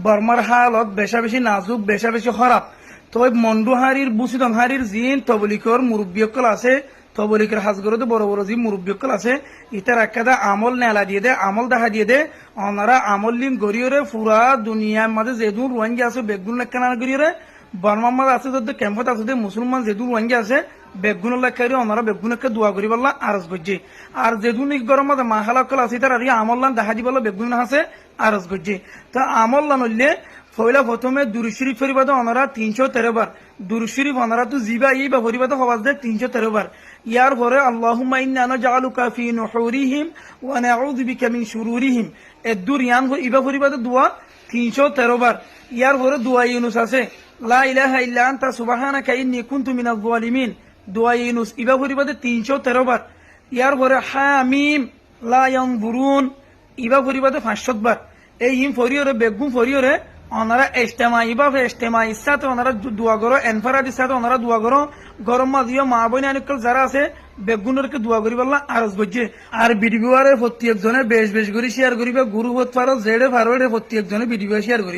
বর্মার হালত বেশা বেশি নাজুক বেশা বেশি খারাপ। তো মন্ডু হারির বুসিদং হারির জিন তবলিকর মুরব্বীকল আছে, তবলিকের হাজগরতে বড় বড় যে মুরব্বীকল আছে, ইতার একাদা আমল নেলা দিয়ে দে, আমল দেখা দিয়ে দে। ওনারা আমল লিম গড়িয়রে পুরা দুনিয়ার মাঝে যেদুন রোহিঙ্গা আছে বেগুন লেখানা গড়িয়রে বর্মার মাঝে আছে যদি ক্যাম্পত আছে মুসলমান যেদুন রোহিঙ্গা আছে বেগুন লেখারি ওনারা বেগুনকে দোয়া করি বললা আরজ গজ্জে। আর যেদুন গরম মাঝে মাহালাকল আছে তার আর আমল দেখা দি বললো বেগুন আছে আরজ গজ্জে। তো আমল নইলে ফইলা প্রথমে দুরুদ শরীফ ফরিবাদ ওনারা 313 বার, দুরুদ শরীফ ওনারা তো জিবা ই বা ফরিবাদ হওয়াজ দেয় 313 বার। ইয়ার পরে আল্লাহুম্মা ইন্না নাজআলুকা ফি নুহুরিহিম ওয়া নাউযু বিকা মিন শুরুরিহিম, এদুর ইয়ান ইবা ফরিবাদ দোয়া 313 বার। ইয়ার পরে দোয়া ইউনুস আছে, লা ইলাহা ইল্লা আনতা সুবহানাকা ইন্নী কুনতু মিনাজ জালিমিন, দোয়া ইউনুস ইবা ফরিবাদ 313 বার। ইয়ার পরে হামিম লা ইয়ানজুরুন ইবা ফরিবাদ 500 বার। এই হিম ফরিয়রে বেগুন ফরিয়রে ওনারা ইজতেমাই বা ইজতেমাই সাথে ওনারা দোয়া করো, এনফারাদির সাথে ওনারা দোয়া করো। গরম মাঝিও মা বোন আনিকল যারা আছে বেগুনরকে দোয়া করি বললা আরজ গজ্জে। আর ভিডিওরে প্রত্যেকজনে বেশ বেশ করে শেয়ার করিবে, গুরু হত পারো জেডে পারো প্রত্যেকজনে ভিডিও শেয়ার করি।